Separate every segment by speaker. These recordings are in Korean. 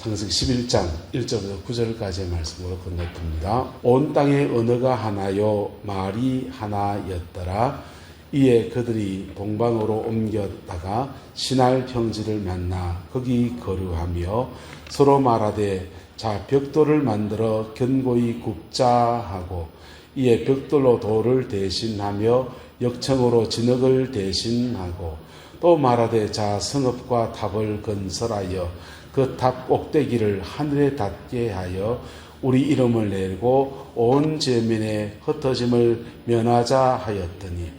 Speaker 1: 창세기 11장 1절부터 9절까지의 말씀으로 건너듭니다. 온 땅의 언어가 하나요 말이 하나였더라. 이에 그들이 동방으로 옮겼다가 시날 평지를 만나 거기 거류하며 서로 말하되 자 벽돌을 만들어 견고히 굽자 하고 이에 벽돌로 돌을 대신하며 역청으로 진흙을 대신하고 또 말하되 자 성읍과 탑을 건설하여 그 탑 꼭대기를 하늘에 닿게 하여 우리 이름을 내고 온 지면에 흩어짐을 면하자 하였더니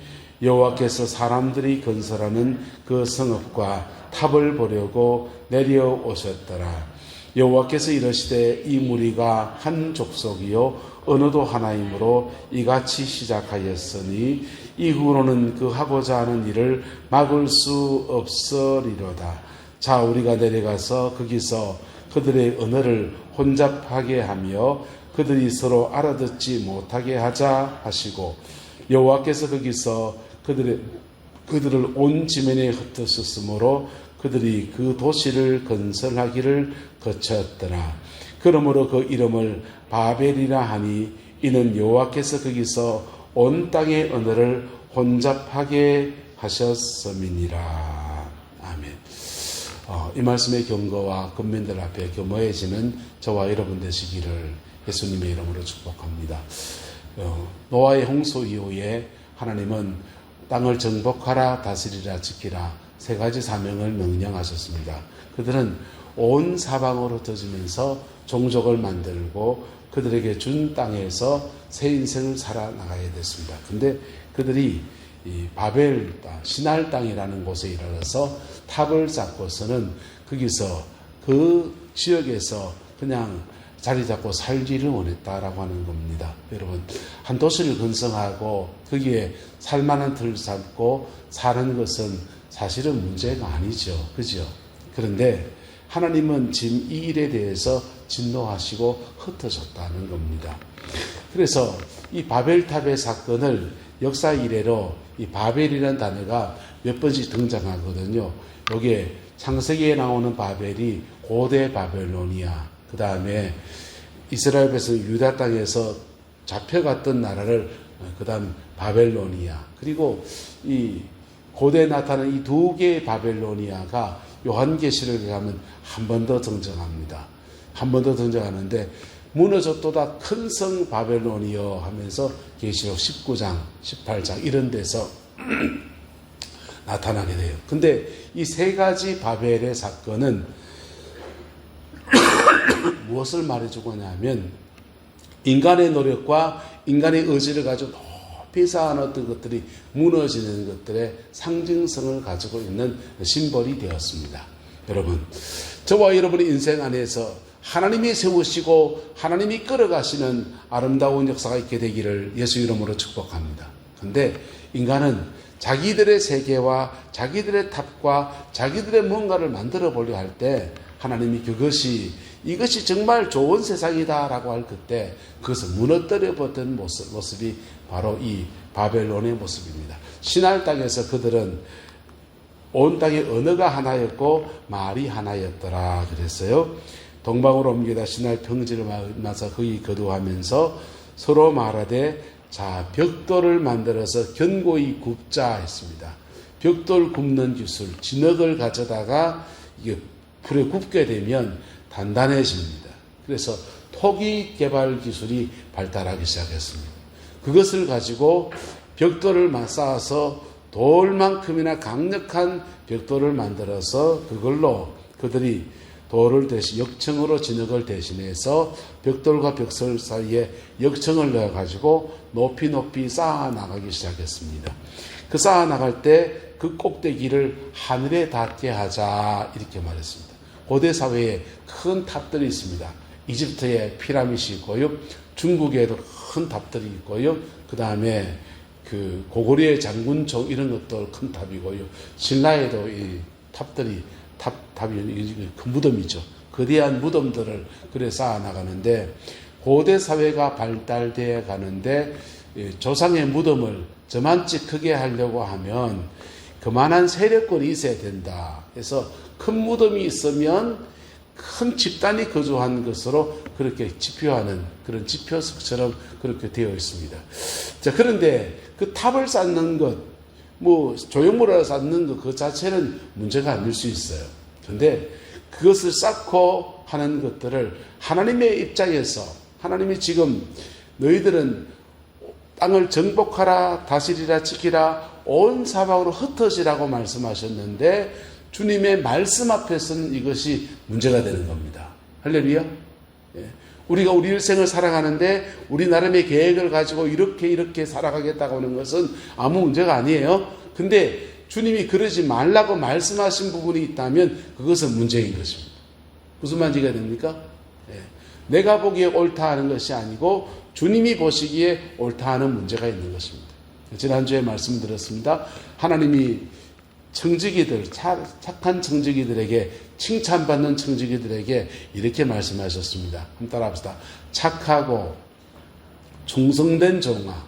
Speaker 1: 여호와께서 사람들이 건설하는 그 성읍과 탑을 보려고 내려오셨더라. 여호와께서 이르시되 이 무리가 한 족속이요 언어도 하나이므로 이같이 시작하였으니 이후로는 그 하고자 하는 일을 막을 수 없으리로다. 자 우리가 내려가서 거기서 그들의 언어를 혼잡하게 하며 그들이 서로 알아듣지 못하게 하자 하시고 여호와께서 거기서 그들을 온 지면에 흩으셨으므로 그들이 그 도시를 건설하기를 거쳤더라. 그러므로 그 이름을 바벨이라 하니 이는 여호와께서 거기서 온 땅의 언어를 혼잡하게 하셨음이니라. 아멘. 이 말씀의 경고와 국민들 앞에 겸허해지는 저와 여러분 되시기를 예수님의 이름으로 축복합니다. 노아의 홍수 이후에 하나님은 땅을 정복하라 다스리라 지키라 세 가지 사명을 명령하셨습니다. 그들은 온 사방으로 흩어지면서 종족을 만들고 그들에게 준 땅에서 새 인생을 살아나가야 됐습니다. 근데 그들이 이 바벨 땅, 시날 땅이라는 곳에 이르러서 탑을 쌓고서는 거기서 그 지역에서 그냥 자리 잡고 살기를 원했다라고 하는 겁니다. 여러분, 한 도시를 건설하고 거기에 살만한 틀을 잡고 사는 것은 사실은 문제가 아니죠. 그죠? 그런데 하나님은 지금 이 일에 대해서 진노하시고 흩어졌다는 겁니다. 그래서 이 바벨탑의 사건을 역사 이래로 이 바벨이라는 단어가 몇 번씩 등장하거든요. 여기에 창세기에 나오는 바벨이 고대 바벨로니아, 그 다음에 이스라엘 백성 유다 땅에서 잡혀갔던 나라를 그 다음 바벨로니아, 그리고 이 고대에 나타나는 이 두 개의 바벨로니아가 요한계시록에 가면 한 번 더 등장합니다. 한 번 더 등장하는데 무너졌도다 큰 성 바벨론이여 하면서 계시록 19장, 18장 이런 데서 나타나게 돼요. 근데 이 세 가지 바벨의 사건은 무엇을 말해주고 하냐면 인간의 노력과 인간의 의지를 가지고 높이 쌓아놓은 어떤 것들이 무너지는 것들의 상징성을 가지고 있는 심벌이 되었습니다. 여러분, 저와 여러분의 인생 안에서 하나님이 세우시고 하나님이 끌어가시는 아름다운 역사가 있게 되기를 예수 이름으로 축복합니다. 그런데 인간은 자기들의 세계와 자기들의 탑과 자기들의 뭔가를 만들어 보려 할 때 하나님이 이것이 정말 좋은 세상이다라고 할 그때 그것을 무너뜨려 버린 모습이 바로 이 바벨론의 모습입니다. 시날 땅에서 그들은 온 땅의 언어가 하나였고 말이 하나였더라 그랬어요. 동방으로 옮기다 시날 평지를 만나서 거기 거두하면서 서로 말하되 자 벽돌을 만들어서 견고히 굽자 했습니다. 벽돌 굽는 기술, 진흙을 가져다가 이게 불에 굽게 되면 단단해집니다. 그래서 토기 개발 기술이 발달하기 시작했습니다. 그것을 가지고 벽돌을 쌓아서 돌만큼이나 강력한 벽돌을 만들어서 그걸로 그들이 돌을 대신 역청으로 진흙을 대신해서 벽돌과 벽돌 사이에 역청을 넣어가지고 높이 쌓아 나가기 시작했습니다. 그 쌓아 나갈 때 그 꼭대기를 하늘에 닿게 하자 이렇게 말했습니다. 고대 사회에 큰 탑들이 있습니다. 이집트에 피라미드이 있고요. 중국에도 큰 탑들이 있고요. 그 다음에 그 고구려의 장군총 이런 것도 큰 탑이고요. 신라에도 이 탑이 큰 무덤이죠. 거대한 무덤들을 그래 쌓아 나가는데 고대 사회가 발달되어 가는데 조상의 무덤을 저만치 크게 하려고 하면 그만한 세력권이 있어야 된다. 그래서 큰 무덤이 있으면 큰 집단이 거주한 것으로 그렇게 지표하는 그런 지표석처럼 그렇게 되어 있습니다. 자, 그런데 그 탑을 쌓는 것, 조형물을 쌓는 것 그 자체는 문제가 아닐 수 있어요. 그런데 그것을 쌓고 하는 것들을 하나님의 입장에서 하나님이 지금 너희들은 땅을 정복하라, 다스리라, 지키라, 온 사방으로 흩어지라고 말씀하셨는데 주님의 말씀 앞에서는 이것이 문제가 되는 겁니다. 할렐루야. 예. 우리가 우리 일생을 살아가는데 우리 나름의 계획을 가지고 이렇게 살아가겠다고 하는 것은 아무 문제가 아니에요. 근데 주님이 그러지 말라고 말씀하신 부분이 있다면 그것은 문제인 것입니다. 무슨 말인지가 됩니까? 예. 내가 보기에 옳다 하는 것이 아니고 주님이 보시기에 옳다 하는 문제가 있는 것입니다. 지난주에 말씀드렸습니다. 하나님이 청지기들, 착한 청지기들에게, 칭찬받는 청지기들에게 이렇게 말씀하셨습니다. 한번 따라합시다. 착하고 충성된 종아.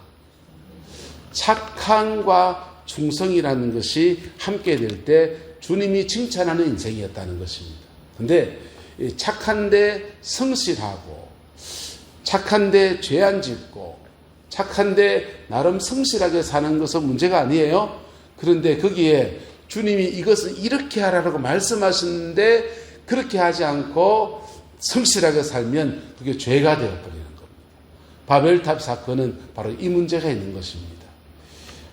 Speaker 1: 착함과 충성이라는 것이 함께 될 때 주님이 칭찬하는 인생이었다는 것입니다. 근데 착한데 성실하고, 착한데 죄 안 짓고, 착한데 나름 성실하게 사는 것은 문제가 아니에요. 그런데 거기에 주님이 이것은 이렇게 하라고 말씀하셨는데 그렇게 하지 않고 성실하게 살면 그게 죄가 되어버리는 겁니다. 바벨탑 사건은 바로 이 문제가 있는 것입니다.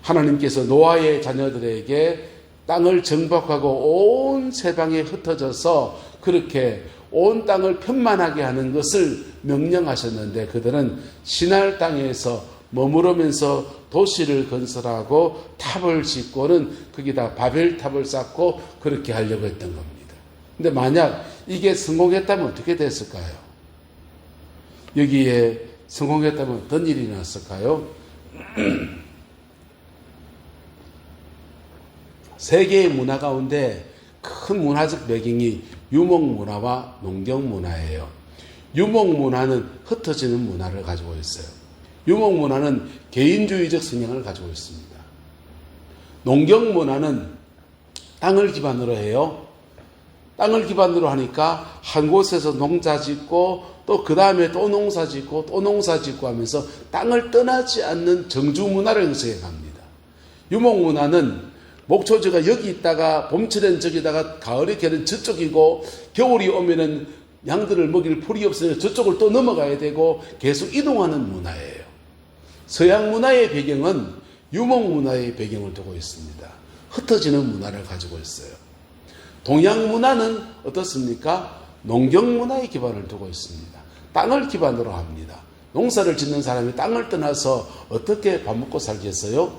Speaker 1: 하나님께서 노아의 자녀들에게 땅을 정복하고 온 세방에 흩어져서 그렇게 온 땅을 편만하게 하는 것을 명령하셨는데 그들은 시날 땅에서 머무르면서 도시를 건설하고 탑을 짓고는 거기다 바벨탑을 쌓고 그렇게 하려고 했던 겁니다. 근데 만약 이게 성공했다면 어떻게 됐을까요? 여기에 성공했다면 어떤 일이 났을까요? 세계의 문화 가운데 큰 문화적 배경이 유목문화와 농경문화예요. 유목문화는 흩어지는 문화를 가지고 있어요. 유목문화는 개인주의적 성향을 가지고 있습니다. 농경문화는 땅을 기반으로 해요. 땅을 기반으로 하니까 한 곳에서 농사 짓고 또 그 다음에 또 농사 짓고 또 농사 짓고 하면서 땅을 떠나지 않는 정주문화를 형성해 갑니다. 유목문화는 목초지가 여기 있다가 봄철엔 저기다가 가을에 걔는 저쪽이고 겨울이 오면은 양들을 먹일 풀이 없으니까 저쪽을 또 넘어가야 되고 계속 이동하는 문화예요. 서양 문화의 배경은 유목 문화의 배경을 두고 있습니다. 흩어지는 문화를 가지고 있어요. 동양 문화는 어떻습니까? 농경 문화의 기반을 두고 있습니다. 땅을 기반으로 합니다. 농사를 짓는 사람이 땅을 떠나서 어떻게 밥 먹고 살겠어요?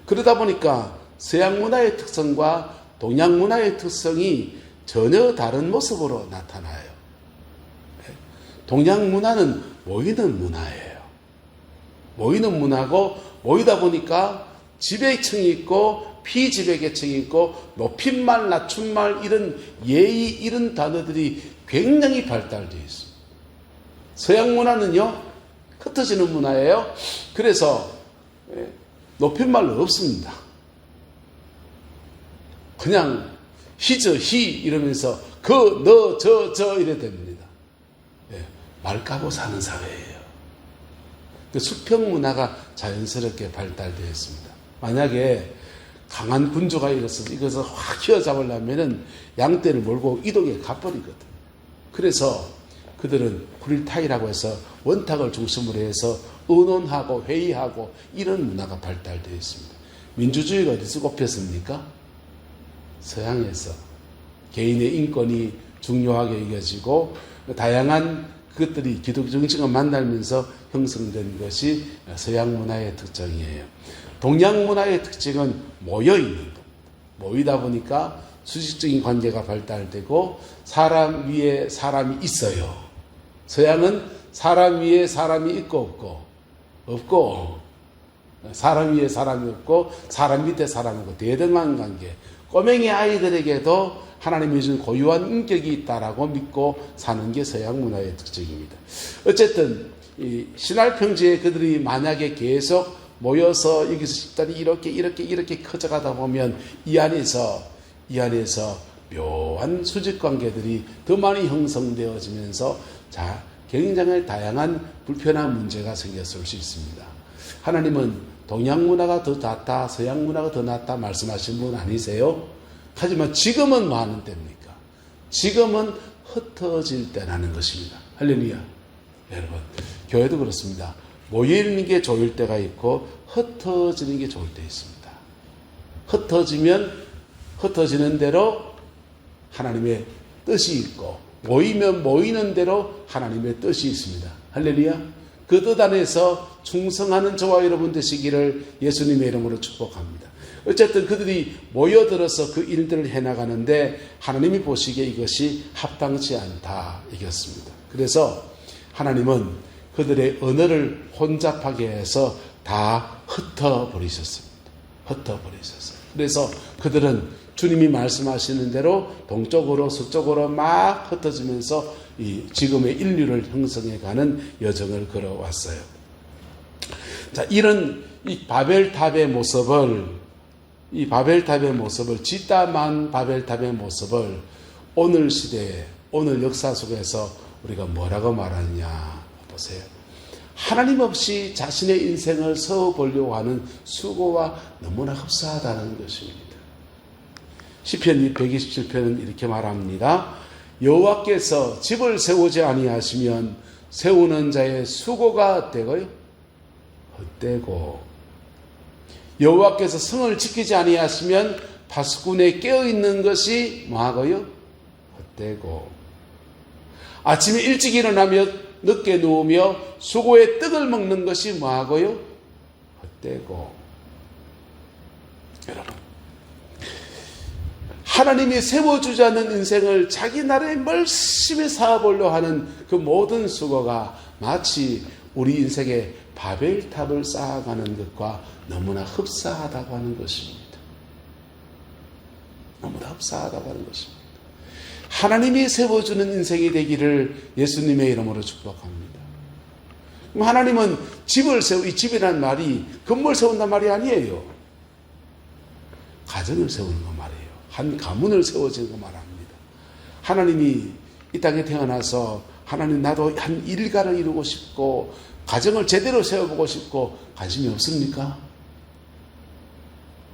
Speaker 1: 그러다 보니까 서양 문화의 특성과 동양 문화의 특성이 전혀 다른 모습으로 나타나요. 동양 문화는 모이는 문화예요. 모이는 문화고 모이다 보니까 지배층이 있고 피지배계층이 있고 높임말, 낮춤말 이런 예의 이런 단어들이 굉장히 발달되어 있습니다. 서양 문화는요 흩어지는 문화예요. 그래서 높임말 없습니다. 그냥 히저 히 이러면서 그, 너, 저 이래 됩니다. 말 까고 사는 사회예요. 수평 문화가 자연스럽게 발달되어 있습니다. 만약에 강한 군주가 이것을 확 휘어잡으려면 양떼를 몰고 이동해 가버리거든. 그래서 그들은 구릴타이라고 해서 원탁을 중심으로 해서 의논하고 회의하고 이런 문화가 발달되어 있습니다. 민주주의가 어디서 꼽혔습니까? 서양에서 개인의 인권이 중요하게 여겨지고 다양한 그것들이 기독 정신과 만나면서 형성된 것이 서양 문화의 특징이에요. 동양 문화의 특징은 모여있는 겁니다. 모이다 보니까 수직적인 관계가 발달되고 사람 위에 사람이 있어요. 서양은 사람 위에 사람이 있고 없고 사람 위에 사람이 없고 사람 밑에 사람이 없고 대등한 관계. 꼬맹이 아이들에게도 하나님이 준 고유한 인격이 있다라고 믿고 사는 게 서양 문화의 특징입니다. 어쨌든 이 신할 평지에 그들이 만약에 계속 모여서 여기서 집단이 이렇게 커져가다 보면 이 안에서 묘한 수직 관계들이 더 많이 형성되어지면서 굉장히 다양한 불편한 문제가 생겼을 수 있습니다. 하나님은 동양 문화가 더 낫다, 서양 문화가 더 낫다 말씀하신 분 아니세요? 하지만 지금은 뭐 하는 때입니까? 지금은 흩어질 때라는 것입니다. 할렐루야. 여러분, 교회도 그렇습니다. 모이는 게 좋을 때가 있고 흩어지는 게 좋을 때 있습니다. 흩어지면 흩어지는 대로 하나님의 뜻이 있고, 모이면 모이는 대로 하나님의 뜻이 있습니다. 할렐루야. 그 뜻 안에서 충성하는 저와 여러분 되시기를 예수님의 이름으로 축복합니다. 어쨌든 그들이 모여들어서 그 일들을 해나가는데 하나님이 보시기에 이것이 합당치 않다 이겼습니다. 그래서 하나님은 그들의 언어를 혼잡하게 해서 다 흩어버리셨습니다. 흩어버리셨어요. 그래서 그들은 주님이 말씀하시는 대로 동쪽으로 서쪽으로 막 흩어지면서 이 지금의 인류를 형성해가는 여정을 걸어왔어요. 자, 이런 이 바벨탑의 모습을, 뒷담한 바벨탑의 모습을 오늘 시대에, 오늘 역사 속에서 우리가 뭐라고 말하느냐 보세요. 하나님 없이 자신의 인생을 세워보려고 하는 수고와 너무나 흡사하다는 것입니다. 시편 127편은 이렇게 말합니다. 여호와께서 집을 세우지 아니하시면 세우는 자의 수고가 어때고요? 헛되고, 여호와께서 성을 지키지 아니하시면 파수꾼에 깨어있는 것이 뭐하고요? 헛되고, 아침에 일찍 일어나며 늦게 누우며 수고의 떡을 먹는 것이 뭐하고요? 헛되고. 여러분, 하나님이 세워주지 않는 인생을 자기 나라에 열심히 살아보려 하는 그 모든 수고가 마치 우리 인생의 바벨탑을 쌓아가는 것과 너무나 흡사하다고 하는 것입니다. 너무나 흡사하다고 하는 것입니다. 하나님이 세워주는 인생이 되기를 예수님의 이름으로 축복합니다. 그럼 하나님은 이 집이라는 말이 건물 세운단 말이 아니에요. 가정을 세우는 거 말이에요. 한 가문을 세워지는 거 말합니다. 하나님이 이 땅에 태어나서 하나님 나도 한 일가를 이루고 싶고 가정을 제대로 세워보고 싶고 관심이 없습니까?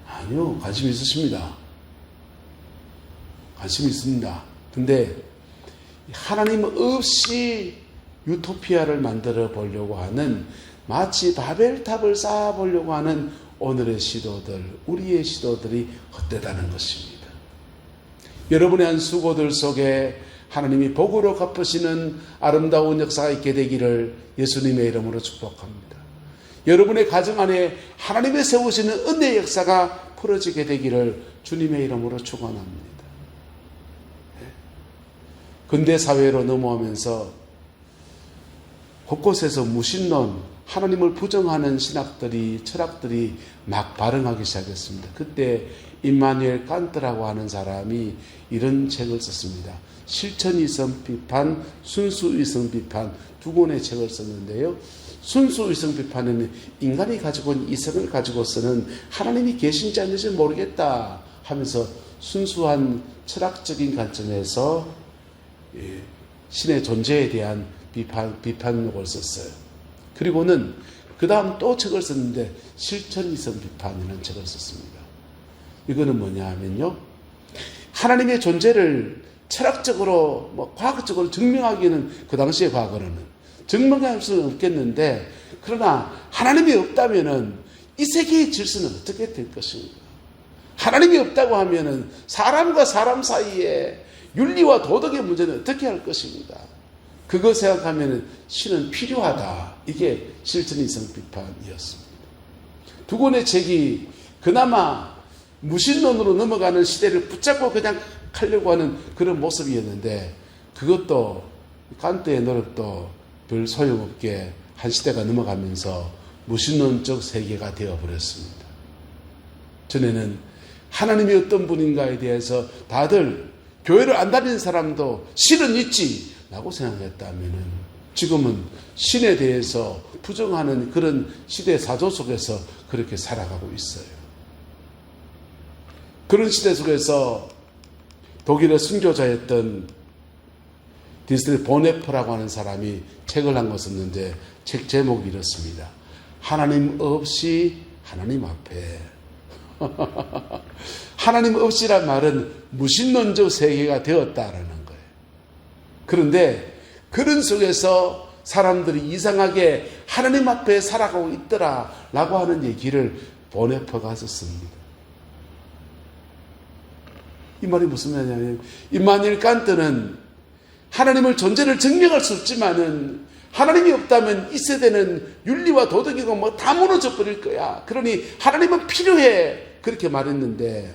Speaker 1: 아니요. 관심이 있으십니다. 관심이 있습니다. 근데 하나님 없이 유토피아를 만들어 보려고 하는, 마치 바벨탑을 쌓아 보려고 하는 오늘의 시도들, 우리의 시도들이 헛되다는 것입니다. 여러분의 한 수고들 속에 하나님이 복으로 갚으시는 아름다운 역사가 있게 되기를 예수님의 이름으로 축복합니다. 여러분의 가정 안에 하나님의 세우시는 은혜의 역사가 풀어지게 되기를 주님의 이름으로 축원합니다. 근대 사회로 넘어오면서 곳곳에서 무신론, 하나님을 부정하는 신학들이, 철학들이 막 발흥하기 시작했습니다. 그때 임마누엘 칸트라고 하는 사람이 이런 책을 썼습니다. 실천이성 비판, 순수이성 비판, 두 권의 책을 썼는데요. 순수이성 비판은 인간이 가지고 있는 이성을 가지고서는 하나님이 계신지 아닌지 모르겠다 하면서 순수한 철학적인 관점에서 신의 존재에 대한 비판록을 썼어요. 그리고는 그 다음 또 책을 썼는데 실천이성 비판이라는 책을 썼습니다. 이거는 뭐냐 하면요, 하나님의 존재를 철학적으로 과학적으로 증명하기는 그 당시의 과거로는 증명할 수는 없겠는데, 그러나 하나님이 없다면은 이 세계의 질서는 어떻게 될 것인가? 하나님이 없다고 하면은 사람과 사람 사이에 윤리와 도덕의 문제는 어떻게 할 것입니다. 그거 생각하면은 신은 필요하다. 이게 실천이성 비판이었습니다. 두 권의 책이 그나마 무신론으로 넘어가는 시대를 붙잡고 그냥 가려고 하는 그런 모습이었는데, 그것도 칸트의 노력도 별 소용없게 한 시대가 넘어가면서 무신론적 세계가 되어버렸습니다. 전에는 하나님이 어떤 분인가에 대해서 다들 교회를 안 다니는 사람도 신은 있지 라고 생각했다면, 지금은 신에 대해서 부정하는 그런 시대 사조 속에서 그렇게 살아가고 있어요. 그런 시대 속에서 독일의 순교자였던 디스트리 보네퍼라고 하는 사람이 책을 한 거 썼는데 책 제목이 이렇습니다. 하나님 없이 하나님 앞에. 하나님 없이란 말은 무신론적 세계가 되었다라는 거예요. 그런데 그런 속에서 사람들이 이상하게 하나님 앞에 살아가고 있더라라고 하는 얘기를 보네퍼가 썼습니다. 이 말이 무슨 말이냐면 임마누엘 칸트는 하나님을 존재를 증명할 수 없지만은 하나님이 없다면 이 세대는 윤리와 도덕이고 뭐 다 무너져 버릴 거야. 그러니 하나님은 필요해. 그렇게 말했는데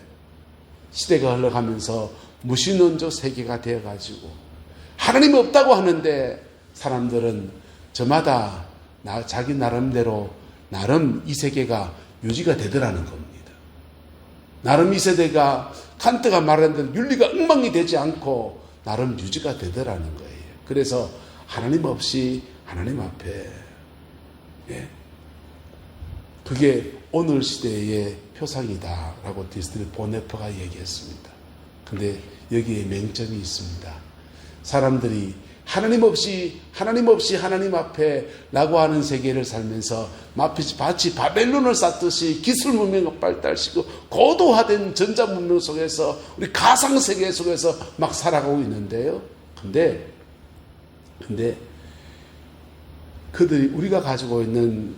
Speaker 1: 시대가 흘러가면서 무신론적 세계가 되어가지고 하나님이 없다고 하는데 사람들은 저마다 자기 나름대로 나름 이 세계가 유지가 되더라는 겁니다. 나름 이 세대가 칸트가 말한 대로 윤리가 엉망이 되지 않고 나름 유지가 되더라는 거예요. 그래서 하나님 없이 하나님 앞에, 예. 그게 오늘 시대의 표상이다라고 디스트리 보네퍼가 얘기했습니다. 근데 여기에 맹점이 있습니다. 사람들이 하나님 없이 하나님 앞에 라고 하는 세계를 살면서 마치 바벨론을 쌓듯이 기술 문명을 발달시키고 고도화된 전자 문명 속에서 우리 가상 세계 속에서 막 살아가고 있는데요. 근데 그들이 우리가 가지고 있는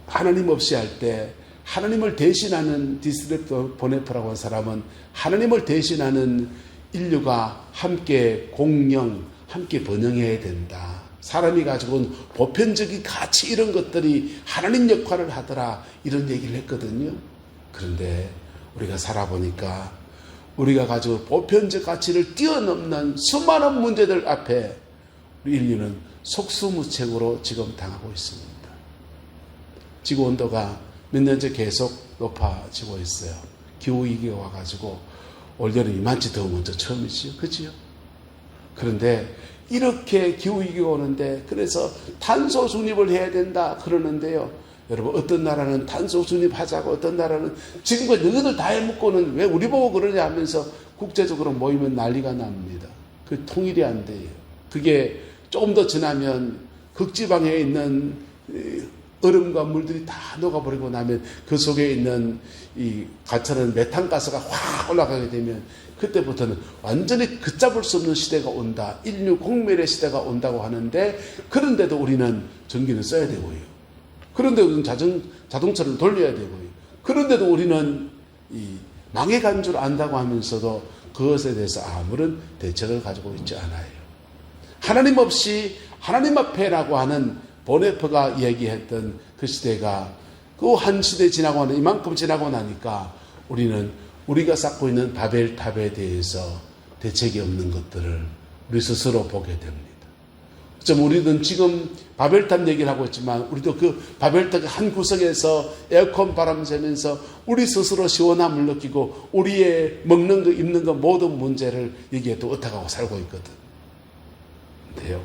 Speaker 1: 하나님 없이 할 때 하나님을 대신하는 디스트리 보네퍼라고 하는 사람은 하나님을 대신하는 인류가 함께 공영, 함께 번영해야 된다. 사람이 가지고 온 보편적인 가치 이런 것들이 하나님 역할을 하더라. 이런 얘기를 했거든요. 그런데 우리가 살아보니까 우리가 가지고 보편적 가치를 뛰어넘는 수많은 문제들 앞에 우리 인류는 속수무책으로 지금 당하고 있습니다. 지구온도가 몇 년째 계속 높아지고 있어요. 기후위기가 와가지고 올여름 이만치 더우면 저 처음이지요. 그지요? 그런데 이렇게 기후위기가 오는데 그래서 탄소 중립을 해야 된다 그러는데요. 여러분 어떤 나라는 탄소 중립하자고 어떤 나라는 지금까지 너희들 다 해먹고는 왜 우리 보고 그러냐 하면서 국제적으로 모이면 난리가 납니다. 그 통일이 안 돼요. 그게 조금 더 지나면 극지방에 있는 얼음과 물들이 다 녹아버리고 나면 그 속에 있는 이 가차는 메탄가스가 확 올라가게 되면 그때부터는 완전히 걷잡을 수 없는 시대가 온다. 인류 공멸의 시대가 온다고 하는데 그런데도 우리는 전기를 써야 되고요. 그런데도 우리는 자동차를 돌려야 되고요. 그런데도 우리는 이 망해간 줄 안다고 하면서도 그것에 대해서 아무런 대책을 가지고 있지 않아요. 하나님 없이 하나님 앞에라고 하는 보네퍼가 얘기했던 그 시대가 그 한 시대 지나고 나니 이만큼 지나고 나니까 우리는 우리가 쌓고 있는 바벨탑에 대해서 대책이 없는 것들을 우리 스스로 보게 됩니다. 좀 우리는 지금 바벨탑 얘기를 하고 있지만 우리도 그 바벨탑 한 구석에서 에어컨 바람 쐬면서 우리 스스로 시원함을 느끼고 우리의 먹는 거 입는 거 모든 문제를 여기에 또 어떡하고 살고 있거든. 근데요.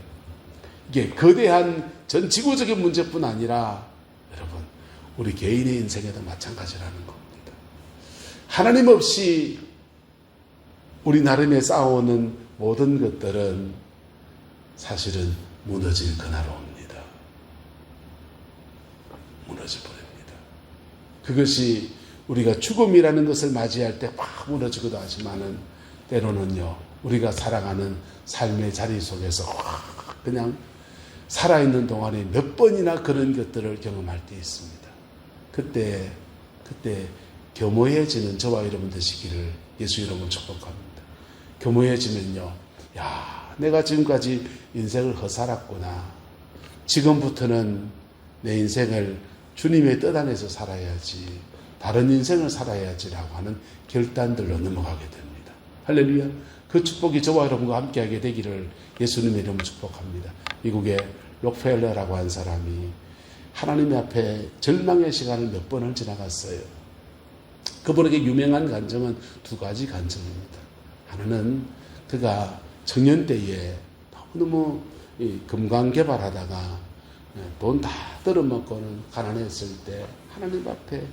Speaker 1: 이게 거대한 전 지구적인 문제뿐 아니라 여러분 우리 개인의 인생에도 마찬가지라는 겁니다. 하나님 없이 우리 나름에 쌓아오는 모든 것들은 사실은 무너질 그날 옵니다. 무너져 버립니다. 그것이 우리가 죽음이라는 것을 맞이할 때 막 무너지기도 하지만은 때로는요 우리가 살아가는 삶의 자리 속에서 그냥 살아있는 동안에 몇 번이나 그런 것들을 경험할 때 있습니다. 그때 교모해지는 저와 여러분 되시기를 예수 이름으로 축복합니다. 교모해지면요, 야, 내가 지금까지 인생을 허살았구나. 지금부터는 내 인생을 주님의 뜻 안에서 살아야지, 다른 인생을 살아야지라고 하는 결단들로 넘어가게 됩니다. 할렐루야. 그 축복이 저와 여러분과 함께하게 되기를 예수님의 이름으로 축복합니다. 미국의 록펠러라고 한 사람이 하나님 앞에 절망의 시간을 몇 번을 지나갔어요. 그분에게 유명한 간증은 두 가지 간증입니다. 하나는 그가 청년 때에 너무너무 금강 개발하다가 돈 다 떨어먹고는 가난했을 때 하나님 앞에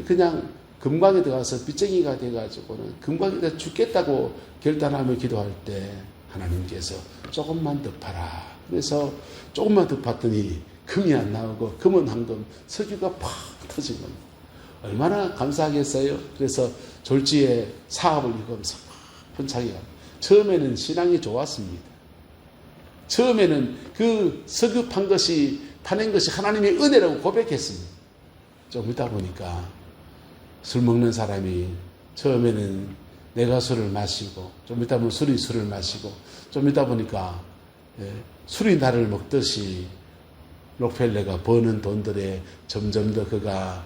Speaker 1: 그냥 금광에 들어가서 빚쟁이가 돼가지고는 금광에 들어 죽겠다고 결단하며 기도할 때 하나님께서 조금만 더 파라. 그래서 조금만 더 팠더니 금이 안 나오고 금은 황금, 석유가 팍 터진 겁니다. 얼마나 감사하겠어요. 그래서 졸지에 사업을 이루면서 번창해 갑니다. 처음에는 신앙이 좋았습니다. 처음에는 그 석유 파낸 것이 하나님의 은혜라고 고백했습니다. 좀 있다 보니까 술 먹는 사람이 처음에는 내가 술을 마시고 좀 있다 보면 술이 술을 마시고 좀 있다 보니까 술이 나를 먹듯이 록펠러가 버는 돈들에 점점 더 그가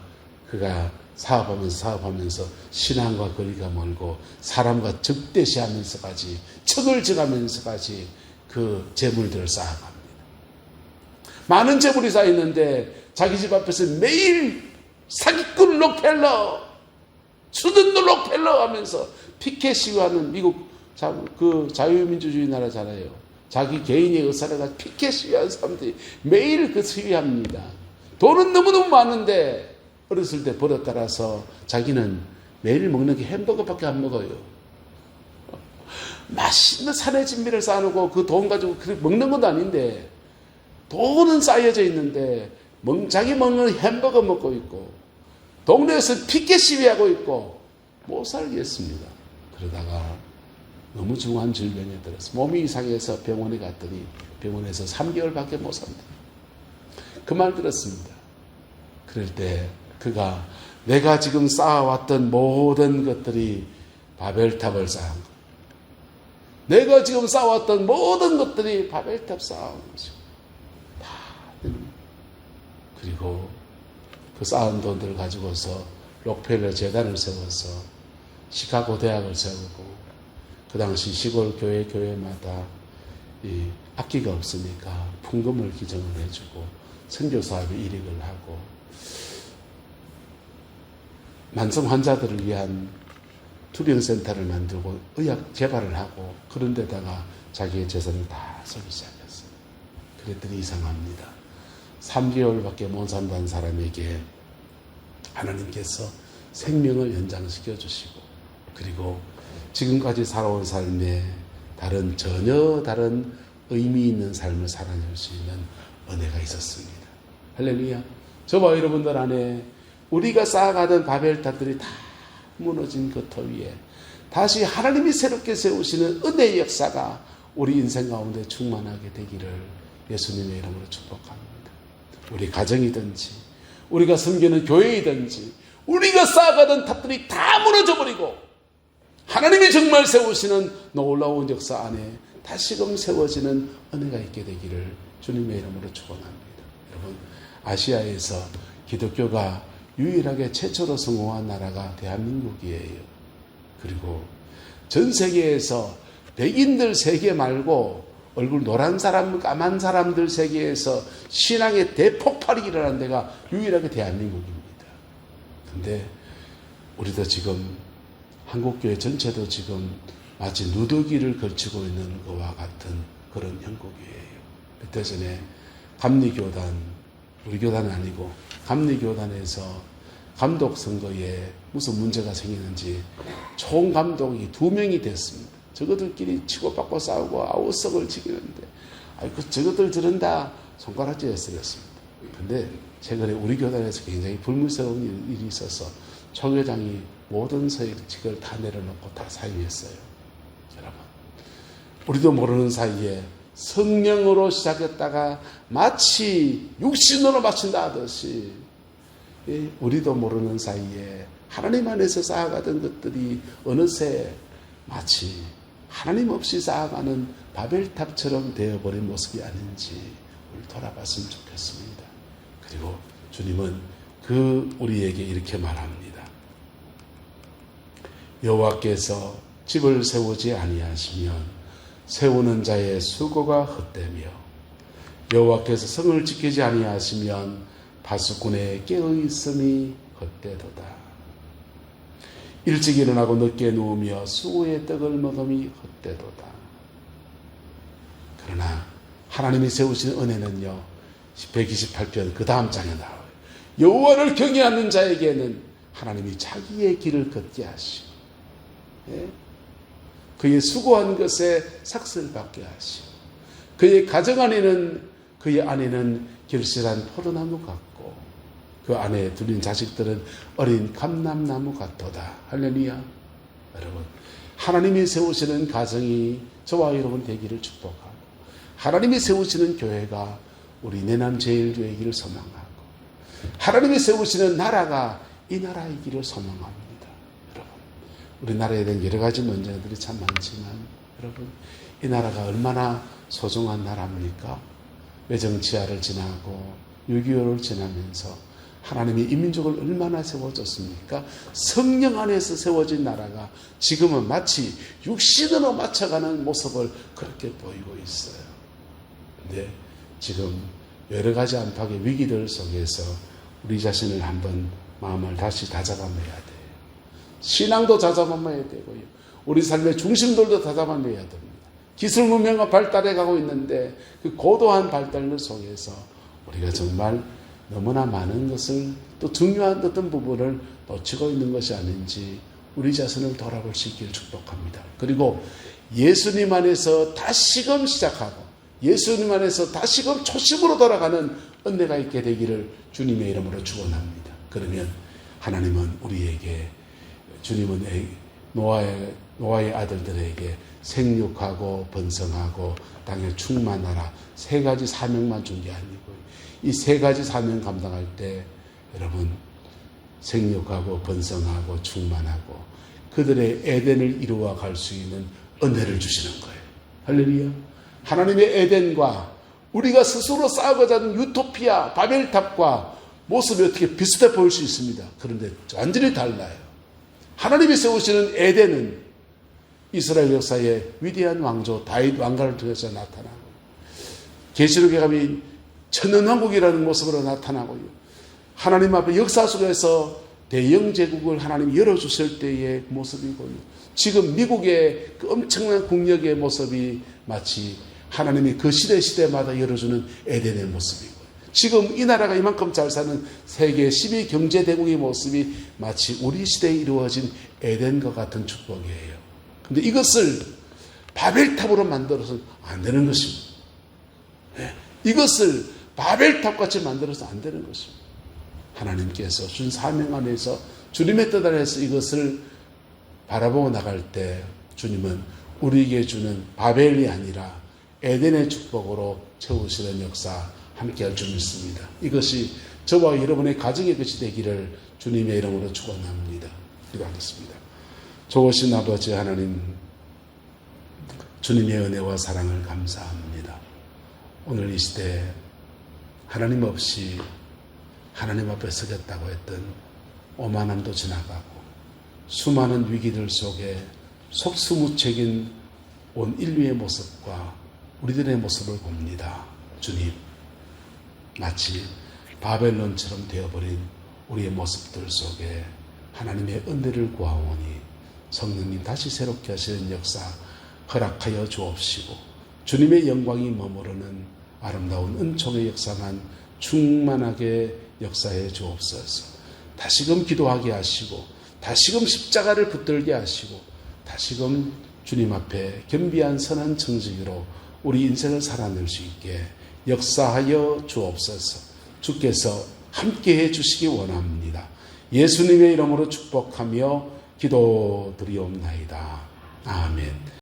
Speaker 1: 사업하면서 신앙과 거리가 멀고 사람과 적대시하면서까지 척을 져가면서까지 그 재물들을 쌓아갑니다. 많은 재물이 쌓였는데 자기 집 앞에서 매일 사기꾼 록펠러, 수든도 록펠러 하면서 피켓 시위하는 미국 그 자유민주주의 나라잖아요. 자기 개인의 의사를 가지고 피켓 시위하는 사람들이 매일 그 시위합니다. 돈은 너무너무 많은데 어렸을 때 버릇 따라서 자기는 매일 먹는 게 햄버거밖에 안 먹어요. 맛있는 산의 진미를 쌓아놓고 그 돈 가지고 먹는 것도 아닌데 돈은 쌓여져 있는데 자기 먹는 햄버거 먹고 있고 동네에서 피켓 시위하고 있고 못 살겠습니다. 그러다가 너무 중한 질병에 들어서 몸이 이상해서 병원에 갔더니 병원에서 3개월밖에 못 산다. 그 말 들었습니다. 그럴 때 그가 내가 지금 쌓아왔던 모든 것들이 바벨탑을 쌓은 것. 내가 지금 쌓아왔던 모든 것들이 바벨탑 쌓아온 거죠. 그리고 그 쌓은 돈들을 가지고서 록펠러 재단을 세워서 시카고 대학을 세우고 그 당시 시골 교회마다 이 악기가 없으니까 풍금을 기증을 해주고 선교사업에 이력을 하고 만성 환자들을 위한 투병센터를 만들고 의학 재발을 하고 그런 데다가 자기의 재산을 다 쓰기 시작했어요. 그랬더니 이상합니다. 3개월밖에 못 산다는 사람에게 하나님께서 생명을 연장시켜 주시고 그리고 지금까지 살아온 삶에 전혀 다른 의미 있는 삶을 살아낼 수 있는 은혜가 있었습니다. 할렐루야. 저와 여러분들 안에 우리가 쌓아가던 바벨탑들이 다 무너진 그 터 위에 다시 하나님이 새롭게 세우시는 은혜의 역사가 우리 인생 가운데 충만하게 되기를 예수님의 이름으로 축복합니다. 우리 가정이든지 우리가 섬기는 교회이든지 우리가 쌓아가던 탑들이 다 무너져버리고 하나님이 정말 세우시는 놀라운 역사 안에 다시금 세워지는 은혜가 있게 되기를 주님의 이름으로 축원합니다. 여러분, 아시아에서 기독교가 유일하게 최초로 성공한 나라가 대한민국이에요. 그리고 전 세계에서 백인들 세계 말고 얼굴 노란 사람, 까만 사람들 세계에서 신앙의 대폭발이 일어난 데가 유일하게 대한민국입니다. 근데 우리도 지금 한국교회 전체도 지금 마치 누더기를 걸치고 있는 것과 같은 그런 형국이에요. 그때 전에 감리교단, 우리 교단은 아니고 감리교단에서 감독 선거에 무슨 문제가 생기는지 총감독이 2명이 됐습니다. 저것들끼리 치고받고 싸우고 아우석을 지키는데 저것들 저런다 손가락질에 쓰였습니다. 근데 최근에 우리 교단에서 굉장히 불미스러운 일이 있어서 총회장이 모든 서식을 다 내려놓고 다 사임했어요. 여러분, 우리도 모르는 사이에 성령으로 시작했다가 마치 육신으로 마친다 하듯이 우리도 모르는 사이에 하나님 안에서 쌓아가던 것들이 어느새 마치 하나님 없이 쌓아가는 바벨탑처럼 되어버린 모습이 아닌지 우리 돌아봤으면 좋겠습니다. 그리고 주님은 우리에게 이렇게 말합니다. 여호와께서 집을 세우지 아니하시면 세우는 자의 수고가 헛되며 여호와께서 성을 지키지 아니하시면 파수꾼의 깨어있음이 헛되도다. 일찍 일어나고 늦게 누우며 수고의 떡을 먹음이 헛되도다. 그러나 하나님이 세우신 은혜는요, 128편 그 다음 장에 나와요. 여호와를 경외하는 자에게는 하나님이 자기의 길을 걷게 하시고, 예? 그의 수고한 것에 삭슬 받게 하시고, 그의 가정 안에는, 그의 안에는 결실한 포도나무 같고, 그 안에 둘린 자식들은 어린 감람나무 같도다. 할렐루야. 여러분, 하나님이 세우시는 가정이 저와 여러분 되기를 축복하고, 하나님이 세우시는 교회가 우리 내남제일교회이기를 소망하고, 하나님이 세우시는 나라가 이 나라이기를 소망합니다. 여러분, 우리나라에 대한 여러 가지 문제들이 참 많지만, 여러분, 이 나라가 얼마나 소중한 나라입니까? 외정치하를 지나고 6.25를 지나면서 하나님이 이 민족을 얼마나 세워줬습니까? 성령 안에서 세워진 나라가 지금은 마치 육신으로 맞춰가는 모습을 그렇게 보이고 있어요. 근데 지금 여러 가지 안팎의 위기들 속에서 우리 자신을 한번 마음을 다시 다잡아내야 돼요. 신앙도 다잡아내야 되고요. 우리 삶의 중심들도 다잡아내야 됩니다. 기술 문명과 발달해 가고 있는데 그 고도한 발달 속에서 우리가 정말 너무나 많은 것을, 또 중요한 어떤 부분을 놓치고 있는 것이 아닌지 우리 자신을 돌아볼 수 있기를 축복합니다. 그리고 예수님 안에서 다시금 시작하고 예수님 안에서 다시금 초심으로 돌아가는 은혜가 있게 되기를 주님의 이름으로 축원합니다. 그러면 하나님은 우리에게, 주님은 노아의 아들들에게 생육하고 번성하고 땅에 충만하라, 세 가지 사명만 준 게 아니고, 이 세 가지 사명 감당할 때 여러분 생육하고 번성하고 충만하고 그들의 에덴을 이루어 갈 수 있는 은혜를 주시는 거예요. 할렐루야. 하나님의 에덴과 우리가 스스로 쌓아가자 하는 유토피아 바벨탑과 모습이 어떻게 비슷해 보일 수 있습니다. 그런데 완전히 달라요. 하나님이 세우시는 에덴은 이스라엘 역사의 위대한 왕조 다윗 왕가를 통해서 나타나고, 계시록에 가면 천연왕국이라는 모습으로 나타나고요. 하나님 앞에 역사 속에서 대영 제국을 하나님이 열어주실 때의 모습이고요. 지금 미국의 그 엄청난 국력의 모습이 마치 하나님이 그 시대마다 열어주는 에덴의 모습이고요. 지금 이 나라가 이만큼 잘 사는 세계 12 경제대국의 모습이 마치 우리 시대에 이루어진 에덴과 같은 축복이에요. 근데 이것을 바벨탑으로 만들어서는 안 되는 것입니다. 이것을 바벨탑같이 만들어서 안 되는 것입니다. 하나님께서 준 사명 안에서 주님의 뜻 안에서 이것을 바라보고 나갈 때 주님은 우리에게 주는 바벨이 아니라 에덴의 축복으로 채우시는 역사 함께 할 줄 믿습니다. 이것이 저와 여러분의 가정의 것이 되기를 주님의 이름으로 축원합니다. 기도하겠습니다. 좋으신 아버지 하나님, 주님의 은혜와 사랑을 감사합니다. 오늘 이 시대에 하나님 없이 하나님 앞에 서겠다고 했던 오만함도 지나가고 수많은 위기들 속에 속수무책인 온 인류의 모습과 우리들의 모습을 봅니다. 주님, 마치 바벨론처럼 되어버린 우리의 모습들 속에 하나님의 은혜를 구하오니 성령님 다시 새롭게 하시는 역사 허락하여 주옵시고, 주님의 영광이 머무르는 아름다운 은총의 역사만 충만하게 역사해 주옵소서. 다시금 기도하게 하시고, 다시금 십자가를 붙들게 하시고, 다시금 주님 앞에 겸비한 선한 청지기로 우리 인생을 살아낼 수 있게 역사하여 주옵소서. 주께서 함께해 주시기 원합니다. 예수님의 이름으로 축복하며 기도드리옵나이다. 아멘.